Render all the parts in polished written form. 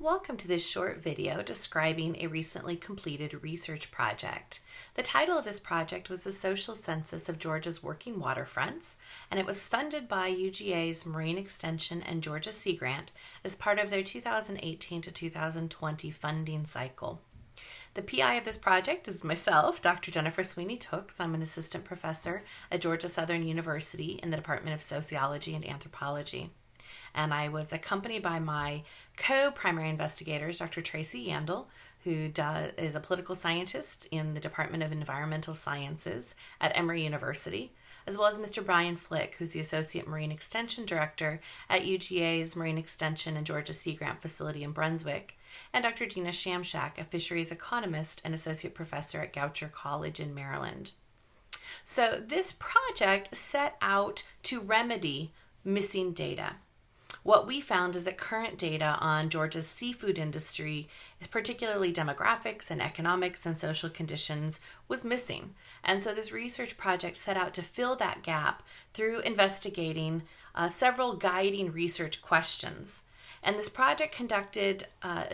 Welcome to this short video describing a recently completed research project. The title of this project was the Social Census of Georgia's Working Waterfronts, and it was funded by UGA's Marine Extension and Georgia Sea Grant as part of their 2018 to 2020 funding cycle. The PI of this project is myself, Dr. Jennifer Sweeney-Tooks. I'm an assistant professor at Georgia Southern University in the Department of Sociology and Anthropology. And I was accompanied by my co-primary investigators, Dr. Tracy Yandel, who is a political scientist in the Department of Environmental Sciences at Emory University, as well as Mr. Brian Flick, who's the Associate Marine Extension Director at UGA's Marine Extension and Georgia Sea Grant facility in Brunswick, and Dr. Gina Shamshak, a fisheries economist and associate professor at Goucher College in Maryland. So this project set out to remedy missing data. What we found is that current data on Georgia's seafood industry, particularly demographics and economics and social conditions, was missing. And so this research project set out to fill that gap through investigating several guiding research questions. And this project conducted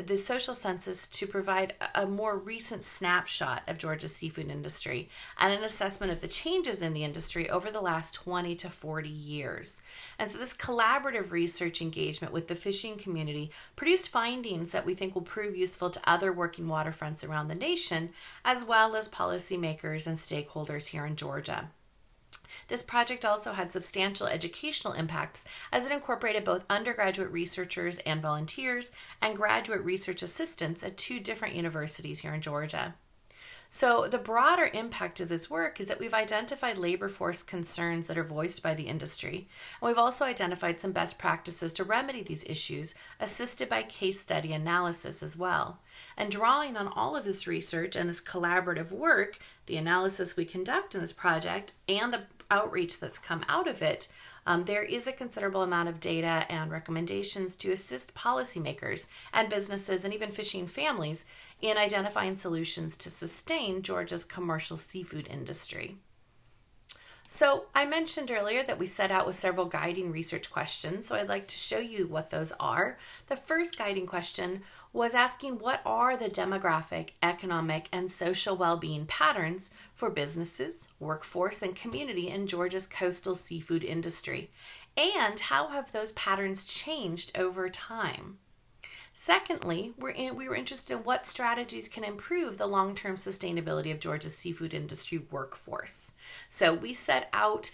the social census to provide a more recent snapshot of Georgia's seafood industry and an assessment of the changes in the industry over the last 20 to 40 years. And so this collaborative research engagement with the fishing community produced findings that we think will prove useful to other working waterfronts around the nation, as well as policymakers and stakeholders here in Georgia. This project also had substantial educational impacts as it incorporated both undergraduate researchers and volunteers and graduate research assistants at two different universities here in Georgia. So the broader impact of this work is that we've identified labor force concerns that are voiced by the industry, and we've also identified some best practices to remedy these issues, assisted by case study analysis as well. And drawing on all of this research and this collaborative work, the analysis we conduct in this project, and the outreach that's come out of it, there is a considerable amount of data and recommendations to assist policymakers and businesses and even fishing families in identifying solutions to sustain Georgia's commercial seafood industry. So I mentioned earlier that we set out with several guiding research questions, so I'd like to show you what those are. The first guiding question was asking what are the demographic, economic, and social well-being patterns for businesses, workforce, and community in Georgia's coastal seafood industry, and how have those patterns changed over time? Secondly, we were interested in what strategies can improve the long-term sustainability of Georgia's seafood industry workforce. So we set out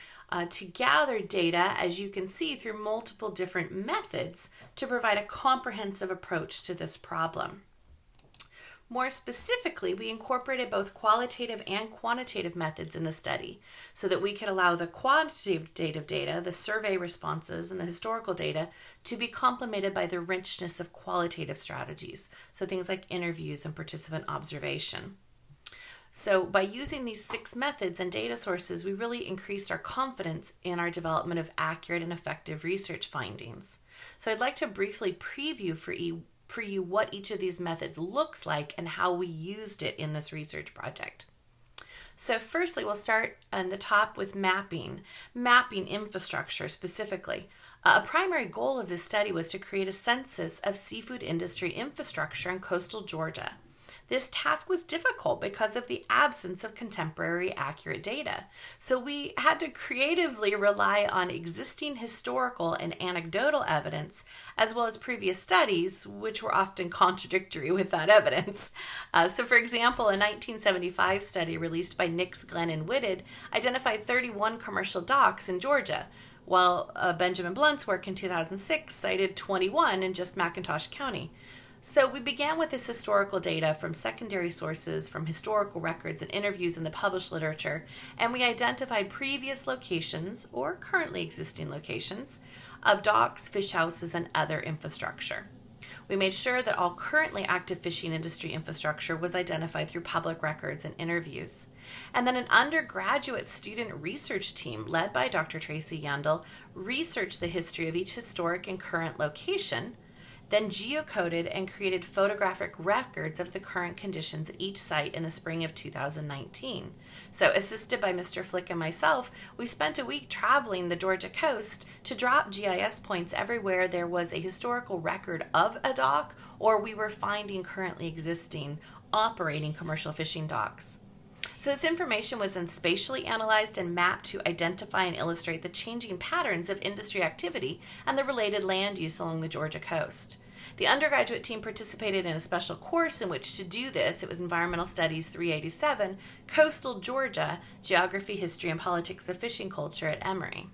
to gather data, as you can see, through multiple different methods to provide a comprehensive approach to this problem. More specifically, we incorporated both qualitative and quantitative methods in the study so that we could allow the quantitative data, the survey responses, and the historical data to be complemented by the richness of qualitative strategies, so things like interviews and participant observation. So by using these 6 methods and data sources, we really increased our confidence in our development of accurate and effective research findings. So I'd like to briefly preview for you what each of these methods looks like and how we used it in this research project. So firstly, we'll start on the top with mapping infrastructure specifically. A primary goal of this study was to create a census of seafood industry infrastructure in coastal Georgia. This task was difficult because of the absence of contemporary accurate data. So we had to creatively rely on existing historical and anecdotal evidence, as well as previous studies, which were often contradictory with that evidence. So for example, a 1975 study released by Nix, Glenn, and Whitted identified 31 commercial docks in Georgia, while Benjamin Blunt's work in 2006 cited 21 in just McIntosh County. So we began with this historical data from secondary sources, from historical records and interviews in the published literature, and we identified previous locations, or currently existing locations, of docks, fish houses, and other infrastructure. We made sure that all currently active fishing industry infrastructure was identified through public records and interviews. And then an undergraduate student research team led by Dr. Tracy Yandel researched the history of each historic and current location, then geocoded and created photographic records of the current conditions at each site in the spring of 2019. So, assisted by Mr. Flick and myself, we spent a week traveling the Georgia coast to drop GIS points everywhere there was a historical record of a dock or we were finding currently existing operating commercial fishing docks. So this information was then spatially analyzed and mapped to identify and illustrate the changing patterns of industry activity and the related land use along the Georgia coast. The undergraduate team participated in a special course in which to do this. It was Environmental Studies 387, Coastal Georgia, Geography, History, and Politics of Fishing Culture at Emory.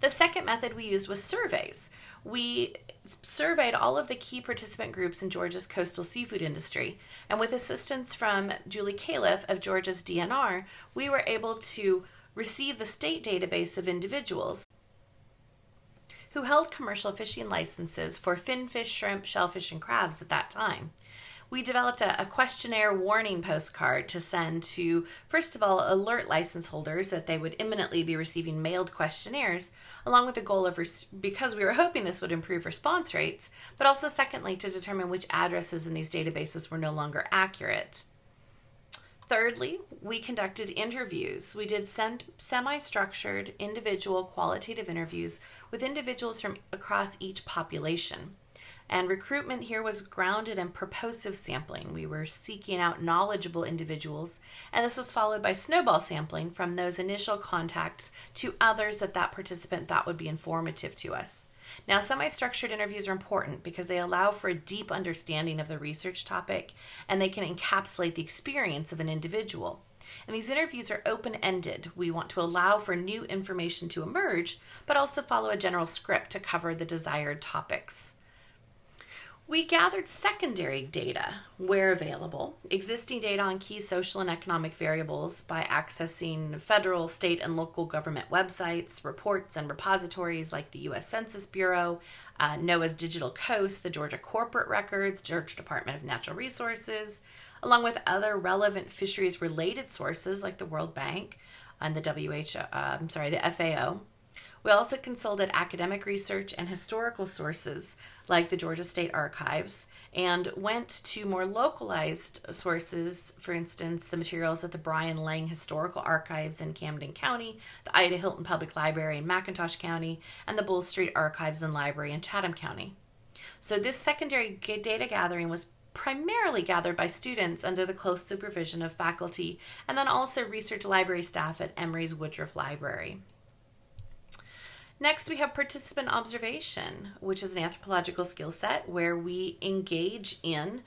The second method we used was surveys. We surveyed all of the key participant groups in Georgia's coastal seafood industry, and with assistance from Julie Califf of Georgia's DNR, we were able to receive the state database of individuals who held commercial fishing licenses for finfish, shrimp, shellfish, and crabs at that time. We developed a questionnaire warning postcard to send to, first of all, alert license holders that they would imminently be receiving mailed questionnaires, along with the goal of, because we were hoping this would improve response rates, but also secondly, to determine which addresses in these databases were no longer accurate. Thirdly, we conducted interviews. We did semi-structured individual qualitative interviews with individuals from across each population. And recruitment here was grounded in purposive sampling. We were seeking out knowledgeable individuals, and this was followed by snowball sampling from those initial contacts to others that participant thought would be informative to us. Now, semi-structured interviews are important because they allow for a deep understanding of the research topic, and they can encapsulate the experience of an individual. And these interviews are open-ended. We want to allow for new information to emerge, but also follow a general script to cover the desired topics. We gathered secondary data where available, existing data on key social and economic variables by accessing federal, state, and local government websites, reports, and repositories like the U.S. Census Bureau, NOAA's Digital Coast, the Georgia Corporate Records, Georgia Department of Natural Resources, along with other relevant fisheries-related sources like the World Bank and the the FAO. We also consulted academic research and historical sources like the Georgia State Archives and went to more localized sources, for instance, the materials at the Brian Lang Historical Archives in Camden County, the Ida Hilton Public Library in McIntosh County, and the Bull Street Archives and Library in Chatham County. So this secondary data gathering was primarily gathered by students under the close supervision of faculty and then also research library staff at Emory's Woodruff Library. Next, we have participant observation, which is an anthropological skill set where we engage in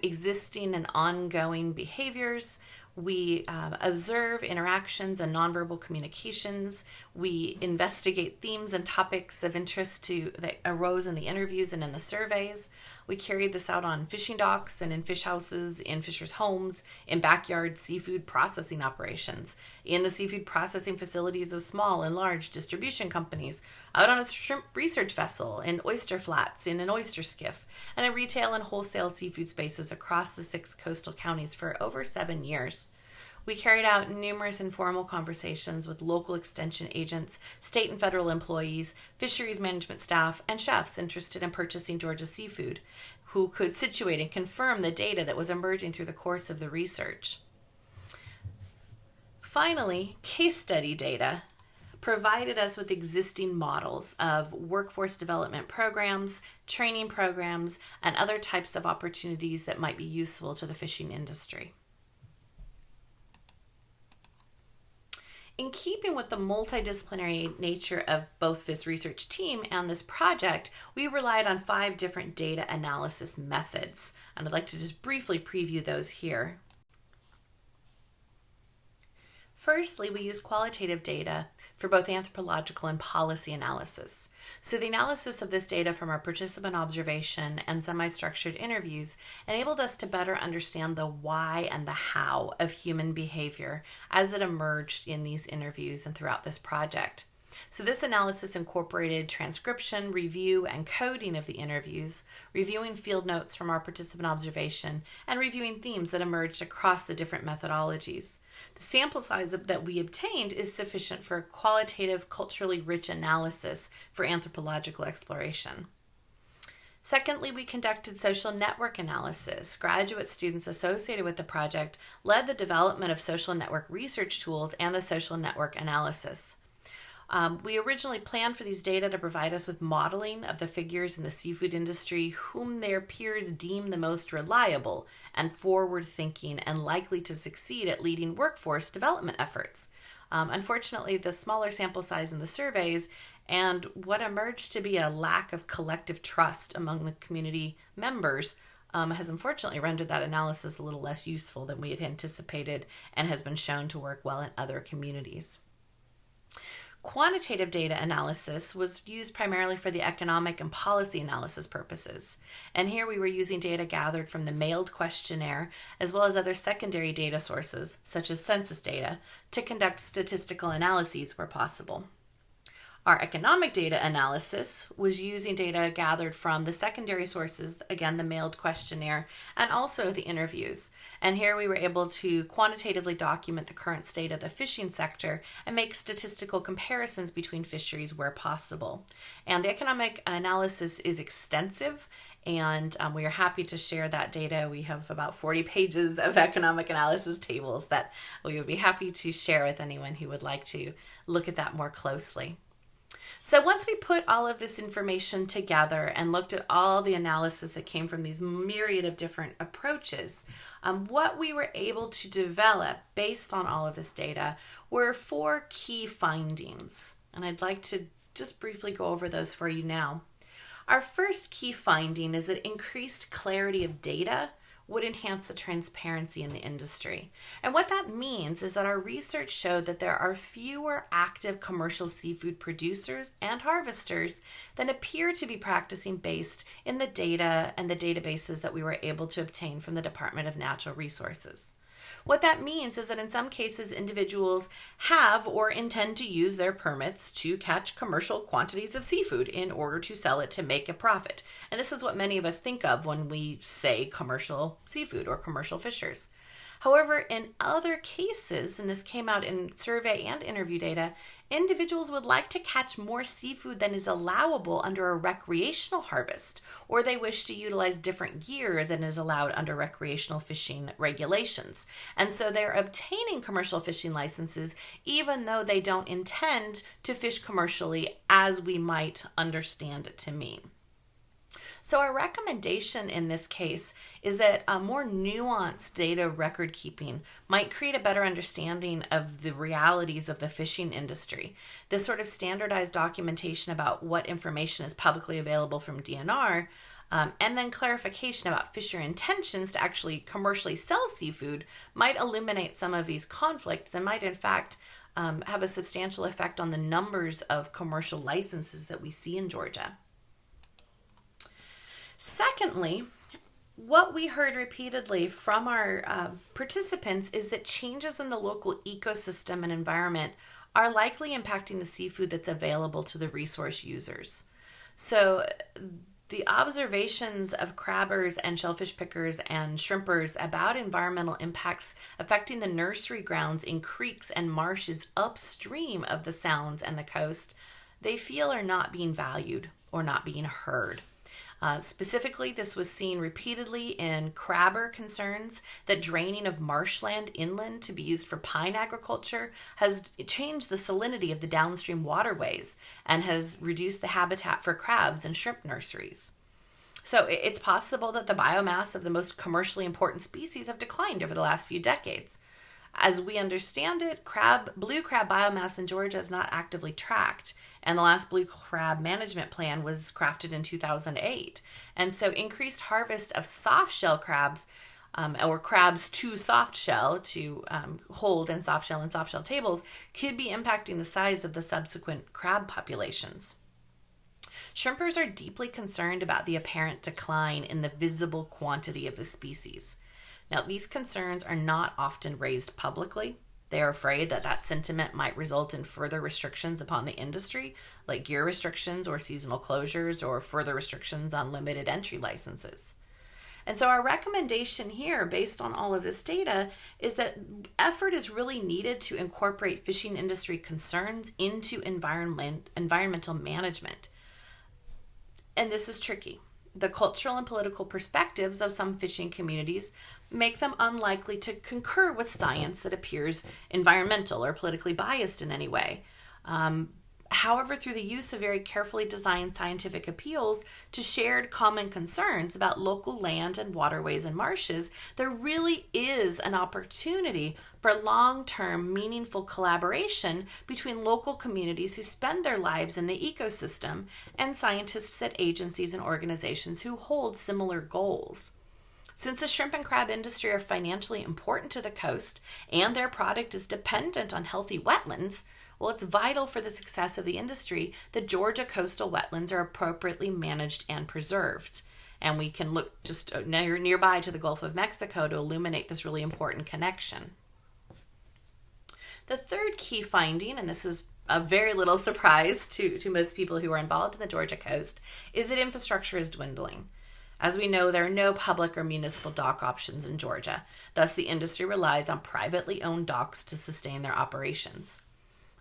existing and ongoing behaviors. We observe interactions and nonverbal communications. We investigate themes and topics of interest that arose in the interviews and in the surveys. We carried this out on fishing docks and in fish houses, in fishers' homes, in backyard seafood processing operations, in the seafood processing facilities of small and large distribution companies, out on a shrimp research vessel, in oyster flats, in an oyster skiff, and in retail and wholesale seafood spaces across the 6 coastal counties for over 7 years. We carried out numerous informal conversations with local extension agents, state and federal employees, fisheries management staff, and chefs interested in purchasing Georgia seafood, who could situate and confirm the data that was emerging through the course of the research. Finally, case study data provided us with existing models of workforce development programs, training programs, and other types of opportunities that might be useful to the fishing industry. In keeping with the multidisciplinary nature of both this research team and this project, we relied on 5 different data analysis methods, and I'd like to just briefly preview those here. Firstly, we use qualitative data for both anthropological and policy analysis. So the analysis of this data from our participant observation and semi-structured interviews enabled us to better understand the why and the how of human behavior as it emerged in these interviews and throughout this project. So this analysis incorporated transcription, review, and coding of the interviews, reviewing field notes from our participant observation, and reviewing themes that emerged across the different methodologies. The sample size that we obtained is sufficient for a qualitative, culturally rich analysis for anthropological exploration. Secondly, we conducted social network analysis. Graduate students associated with the project led the development of social network research tools and the social network analysis. We originally planned for these data to provide us with modeling of the figures in the seafood industry whom their peers deem the most reliable and forward-thinking and likely to succeed at leading workforce development efforts. Unfortunately, the smaller sample size in the surveys and what emerged to be a lack of collective trust among the community members has unfortunately rendered that analysis a little less useful than we had anticipated and has been shown to work well in other communities. Quantitative data analysis was used primarily for the economic and policy analysis purposes. And here we were using data gathered from the mailed questionnaire as well as other secondary data sources, such as census data, to conduct statistical analyses where possible. Our economic data analysis was using data gathered from the secondary sources, again, the mailed questionnaire, and also the interviews. And here we were able to quantitatively document the current state of the fishing sector and make statistical comparisons between fisheries where possible. And the economic analysis is extensive, and we are happy to share that data. We have about 40 pages of economic analysis tables that we would be happy to share with anyone who would like to look at that more closely. So once we put all of this information together and looked at all the analysis that came from these myriad of different approaches, what we were able to develop based on all of this data were 4 key findings. And I'd like to just briefly go over those for you now. Our first key finding is that increased clarity of data would enhance the transparency in the industry. And what that means is that our research showed that there are fewer active commercial seafood producers and harvesters than appear to be practicing based in the data and the databases that we were able to obtain from the Department of Natural Resources. What that means is that in some cases, individuals have or intend to use their permits to catch commercial quantities of seafood in order to sell it to make a profit. And this is what many of us think of when we say commercial seafood or commercial fishers. However, in other cases, and this came out in survey and interview data, individuals would like to catch more seafood than is allowable under a recreational harvest, or they wish to utilize different gear than is allowed under recreational fishing regulations. And so they're obtaining commercial fishing licenses even though they don't intend to fish commercially as we might understand it to mean. So our recommendation in this case is that a more nuanced data record keeping might create a better understanding of the realities of the fishing industry. This sort of standardized documentation about what information is publicly available from DNR, and then clarification about fisher intentions to actually commercially sell seafood might eliminate some of these conflicts and might in fact have a substantial effect on the numbers of commercial licenses that we see in Georgia. Secondly, what we heard repeatedly from our participants is that changes in the local ecosystem and environment are likely impacting the seafood that's available to the resource users. So the observations of crabbers and shellfish pickers and shrimpers about environmental impacts affecting the nursery grounds in creeks and marshes upstream of the sounds and the coast, they feel are not being valued or not being heard. Specifically, this was seen repeatedly in crabber concerns that draining of marshland inland to be used for pine agriculture has changed the salinity of the downstream waterways and has reduced the habitat for crabs and shrimp nurseries. So it's possible that the biomass of the most commercially important species have declined over the last few decades. As we understand it, blue crab biomass in Georgia is not actively tracked, and the last blue crab management plan was crafted in 2008. And so increased harvest of soft shell crabs, or crabs to soft shell to hold in soft shell tables, could be impacting the size of the subsequent crab populations. Shrimpers are deeply concerned about the apparent decline in the visible quantity of the species. Now, these concerns are not often raised publicly. They are afraid that that sentiment might result in further restrictions upon the industry, like gear restrictions or seasonal closures or further restrictions on limited entry licenses. And so our recommendation here, based on all of this data, is that effort is really needed to incorporate fishing industry concerns into environmental management. And this is tricky The cultural and political perspectives of some fishing communities make them unlikely to concur with science that appears environmental or politically biased in any way. However, through the use of very carefully designed scientific appeals to shared common concerns about local land and waterways and marshes, there really is an opportunity for long-term, meaningful collaboration between local communities who spend their lives in the ecosystem and scientists at agencies and organizations who hold similar goals. Since the shrimp and crab industry are financially important to the coast and their product is dependent on healthy wetlands, well, it's vital for the success of the industry that Georgia coastal wetlands are appropriately managed and preserved. And we can look just nearby to the Gulf of Mexico to illuminate this really important connection. The third key finding, and this is a very little surprise to most people who are involved in the Georgia coast, is that infrastructure is dwindling. As we know, there are no public or municipal dock options in Georgia. Thus, the industry relies on privately owned docks to sustain their operations.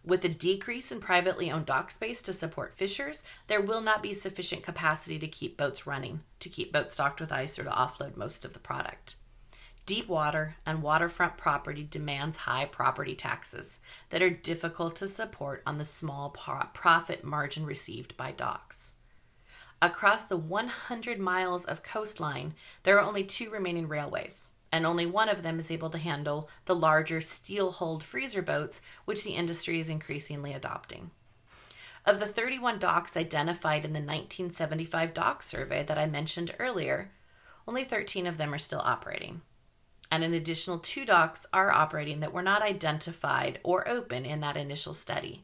With a decrease in privately owned dock space to support fishers, there will not be sufficient capacity to keep boats running, to keep boats stocked with ice, or to offload most of the product. Deep water and waterfront property demands high property taxes that are difficult to support on the small profit margin received by docks. Across the 100 miles of coastline, there are only 2 remaining railways, and only one of them is able to handle the larger steel-hulled freezer boats, which the industry is increasingly adopting. Of the 31 docks identified in the 1975 dock survey that I mentioned earlier, only 13 of them are still operating. And an additional 2 docks are operating that were not identified or open in that initial study.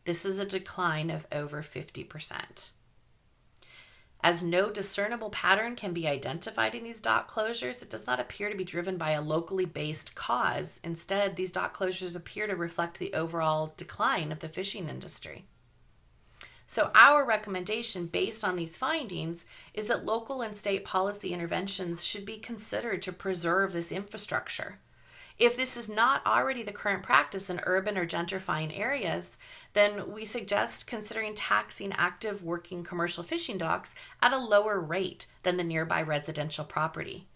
This is a decline of over 50%. As no discernible pattern can be identified in these dock closures, it does not appear to be driven by a locally based cause. Instead, these dock closures appear to reflect the overall decline of the fishing industry. So our recommendation based on these findings is that local and state policy interventions should be considered to preserve this infrastructure. If this is not already the current practice in urban or gentrifying areas, then we suggest considering taxing active working commercial fishing docks at a lower rate than the nearby residential property.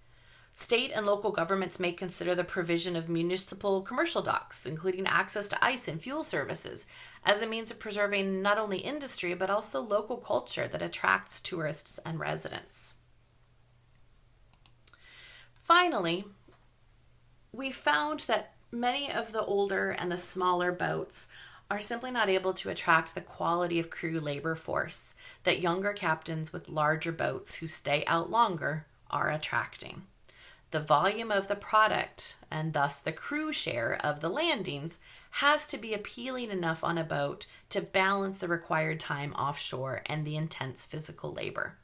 State and local governments may consider the provision of municipal commercial docks, including access to ice and fuel services, as a means of preserving not only industry but also local culture that attracts tourists and residents. Finally, we found that many of the older and the smaller boats are simply not able to attract the quality of crew labor force that younger captains with larger boats who stay out longer are attracting. The volume of the product, and thus the crew share of the landings, has to be appealing enough on a boat to balance the required time offshore and the intense physical labor.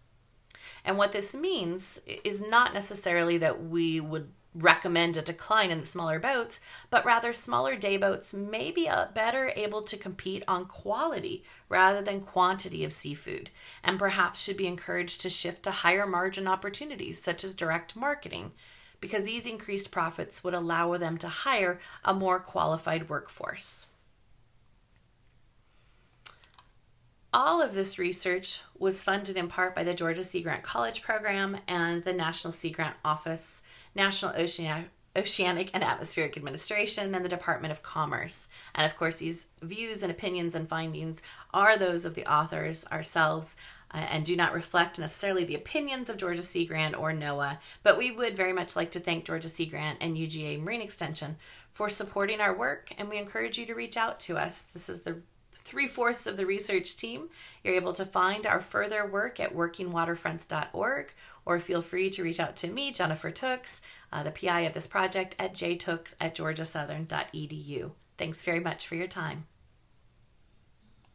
And what this means is not necessarily that we would recommend a decline in the smaller boats, but rather smaller day boats may be better able to compete on quality rather than quantity of seafood, and perhaps should be encouraged to shift to higher margin opportunities such as direct marketing, because these increased profits would allow them to hire a more qualified workforce. All of this research was funded in part by the Georgia Sea Grant College Program and the National Sea Grant Office, National Oceanic and Atmospheric Administration, and the Department of Commerce. And of course, these views and opinions and findings are those of the authors, ourselves, and do not reflect necessarily the opinions of Georgia Sea Grant or NOAA, but we would very much like to thank Georgia Sea Grant and UGA Marine Extension for supporting our work, and we encourage you to reach out to us. This is the 3/4 of the research team. You're able to find our further work at workingwaterfronts.org, or feel free to reach out to me, Jennifer Tooks, the PI of this project, at jtooks@georgiasouthern.edu. Thanks very much for your time.